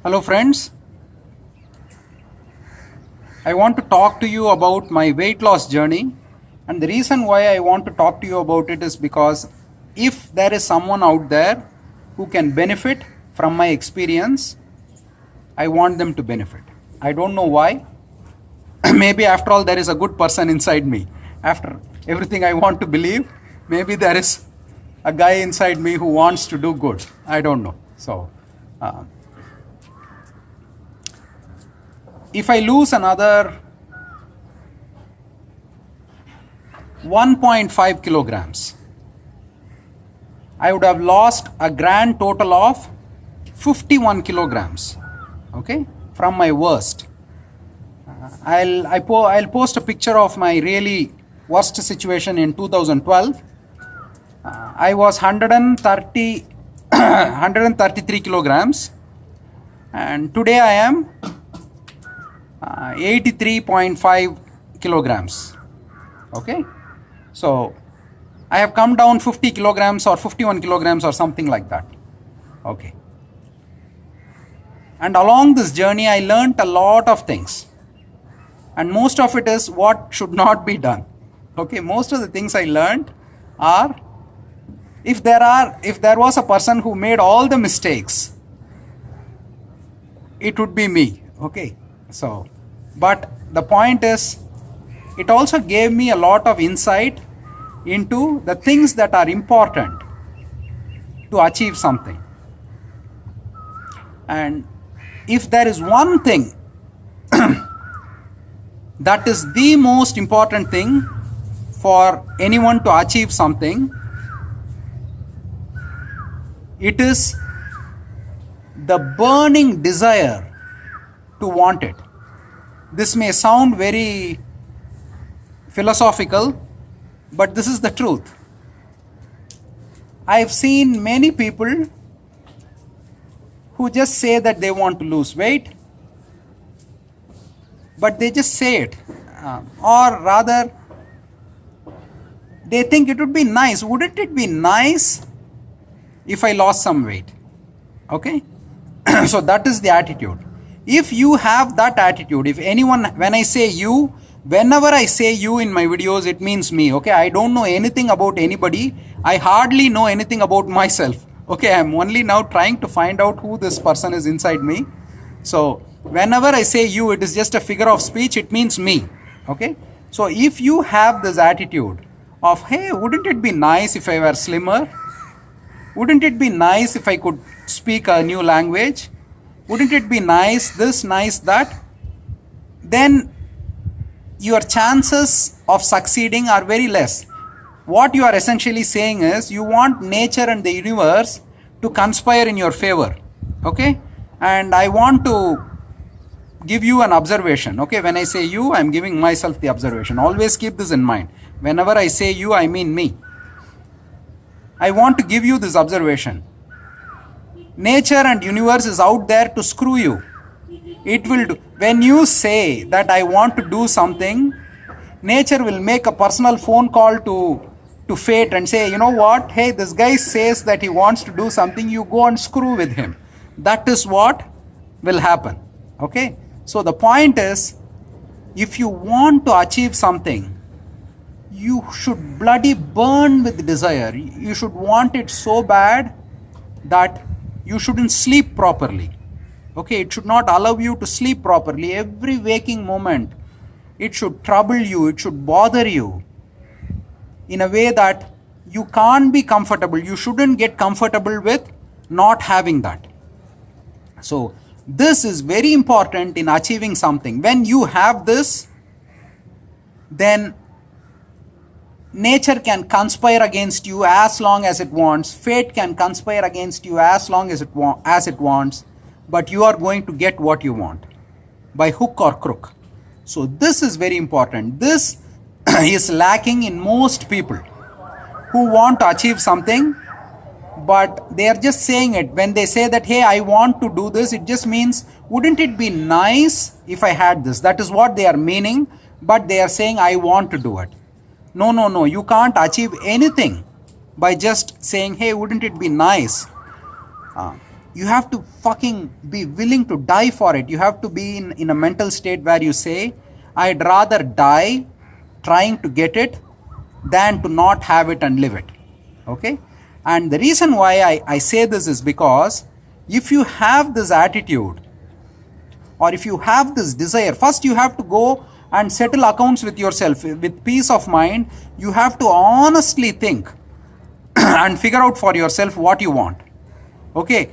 Hello friends, I want to talk to you about my weight loss journey, and the reason why I want to talk to you about it is because if there is someone out there who can benefit from my experience, I want them to benefit. I don't know why. Maybe after all there is a good person inside me. After everything I want to believe, maybe there is a guy inside me who wants to do good. I don't know. So if I lose another 1.5 kilograms, I would have lost a grand total of 51 kilograms, okay, from my worst. I'll post a picture of my really worst situation in 2012. I was 133 kilograms, and today I am 83.5 kilograms. Okay, so I have come down 50 kilograms or 51 kilograms or something like that. Okay, and along this journey I learned a lot of things, and most of it is what should not be done. Okay, most of the things I learned are, if there was a person who made all the mistakes, it would be me. Okay, so but the point is, it also gave me a lot of insight into the things that are important to achieve something. And if there is one thing that is the most important thing for anyone to achieve something, it is the burning desire to want it. This may sound very philosophical, but this is the truth. I've seen many people who just say that they want to lose weight, but they just say it, or rather they think it would be nice. Wouldn't it be nice if I lost some weight? Okay, so that is the attitude. If you have that attitude, if anyone, when I say you, whenever I say you in my videos, it means me. Okay, I don't know anything about anybody. I hardly know anything about myself. Okay, I'm only now trying to find out who this person is inside me. So whenever I say you, it is just a figure of speech. It means me. Okay, so if you have this attitude of, hey, wouldn't it be nice if I were slimmer? Wouldn't it be nice if I could speak a new language? Wouldn't it be nice this, nice that? Then your chances of succeeding are very less. What you are essentially saying is, you want nature and the universe to conspire in your favor. Okay, and I want to give you an observation. Okay, when I say you, I'm giving myself the observation. Always keep this in mind. Whenever I say you, I mean me. I want to give you this observation. Nature and universe is out there to screw you. It will do. When you say that I want to do something, nature will make a personal phone call to fate and say, you know what, hey, this guy says that he wants to do something, you go and screw with him. That is what will happen. Okay, so the point is, if you want to achieve something, you should bloody burn with desire. You should want it so bad that you shouldn't sleep properly. Okay, it should not allow you to sleep properly. Every waking moment, it should trouble you, it should bother you in a way that you can't be comfortable. You shouldn't get comfortable with not having that. So this is very important in achieving something. When you have this, then nature can conspire against you as long as it wants. Fate can conspire against you as long as it wants. But you are going to get what you want, by hook or crook. So this is very important. This is lacking in most people who want to achieve something, but they are just saying it. When they say that, hey, I want to do this, it just means, wouldn't it be nice if I had this? That is what they are meaning, but they are saying, I want to do it. No, you can't achieve anything by just saying, hey, wouldn't it be nice? you have to fucking be willing to die for it. You have to be in a mental state where you say, I'd rather die trying to get it than to not have it and live it. Okay? And the reason why I say this is because if you have this attitude, or if you have this desire, first you have to go and settle accounts with yourself with peace of mind. You have to honestly think and figure out for yourself what you want. Okay?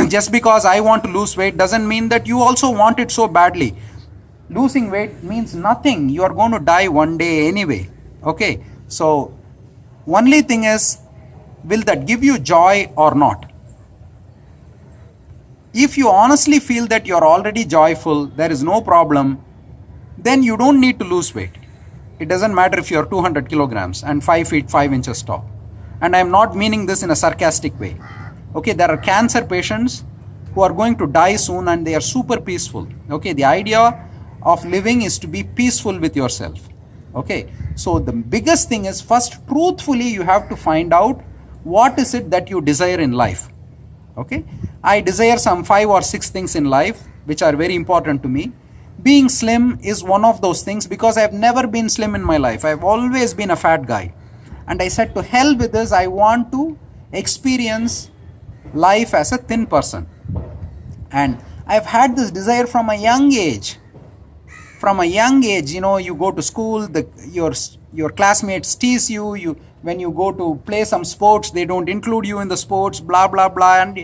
Just because I want to lose weight doesn't mean that you also want it so badly. Losing weight means nothing. You are going to die one day anyway. Okay? So only thing is, will that give you joy or not? If you honestly feel that you're already joyful, there is no problem, then you don't need to lose weight. It doesn't matter if you're 200 kilograms and 5 feet 5 inches tall. And I'm not meaning this in a sarcastic way. Okay, there are cancer patients who are going to die soon and they are super peaceful. Okay, the idea of living is to be peaceful with yourself. Okay, so the biggest thing is, first truthfully you have to find out what is it that you desire in life. Okay, I desire some 5 or 6 things in life which are very important to me. Being slim is one of those things because I've never been slim in my life. I've always been a fat guy. And I said, to hell with this, I want to experience life as a thin person. And I've had this desire from a young age. From a young age, you know, you go to school, your classmates tease you, when you go to play some sports, they don't include you in the sports, blah, blah, blah. And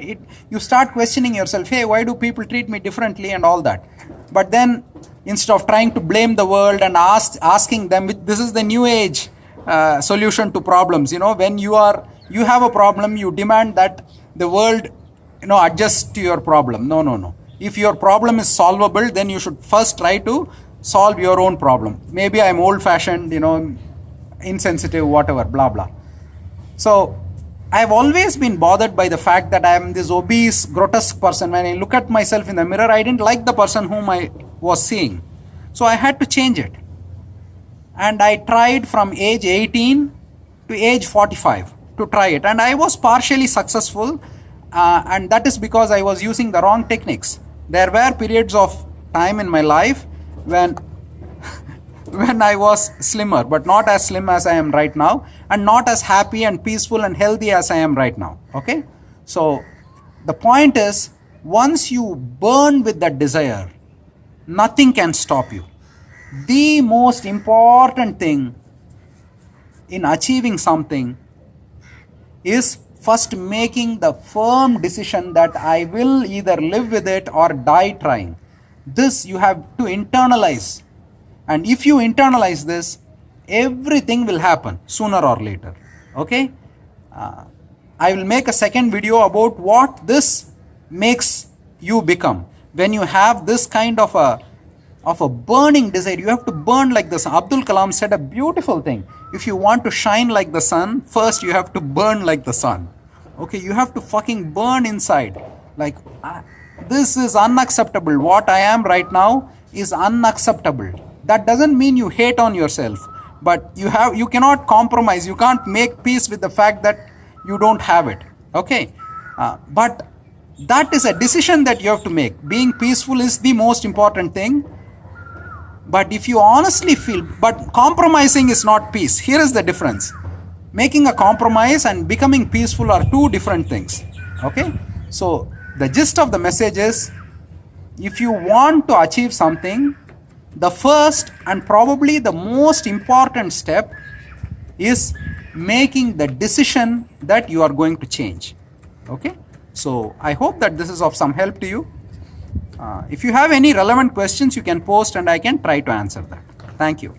you start questioning yourself, hey, why do people treat me differently and all that? But then instead of trying to blame the world and asking them, this is the new age solution to problems. You know, when you have a problem, you demand that the world, you know, adjust to your problem. No. If your problem is solvable, then you should first try to solve your own problem. Maybe I'm old-fashioned, you know, insensitive, whatever, blah, blah. So I've always been bothered by the fact that I am this obese, grotesque person. When I look at myself in the mirror, I didn't like the person whom I was seeing. So I had to change it. And I tried from age 18 to age 45 to try it. And I was partially successful. And that is because I was using the wrong techniques. There were periods of time in my life when I was slimmer, but not as slim as I am right now, and not as happy and peaceful and healthy as I am right now. Okay? So the point is, once you burn with that desire, nothing can stop you. The most important thing in achieving something is first making the firm decision that I will either live with it or die trying. This you have to internalize. And if you internalize this, everything will happen sooner or later. Okay? I will make a second video about what this makes you become. When you have this kind of a burning desire, you have to burn like the sun. Abdul Kalam said a beautiful thing. If you want to shine like the sun, first you have to burn like the sun. Okay, you have to fucking burn inside. Like, this is unacceptable. What I am right now is unacceptable. That doesn't mean you hate on yourself, but you cannot compromise. You can't make peace with the fact that you don't have it. Okay, but that is a decision that you have to make. Being peaceful is the most important thing. But if you honestly feel, but compromising is not peace. Here is the difference. Making a compromise and becoming peaceful are two different things. Okay, so the gist of the message is, if you want to achieve something, the first and probably the most important step is making the decision that you are going to change. Okay, so I hope that this is of some help to you. If you have any relevant questions, you can post and I can try to answer that. Thank you.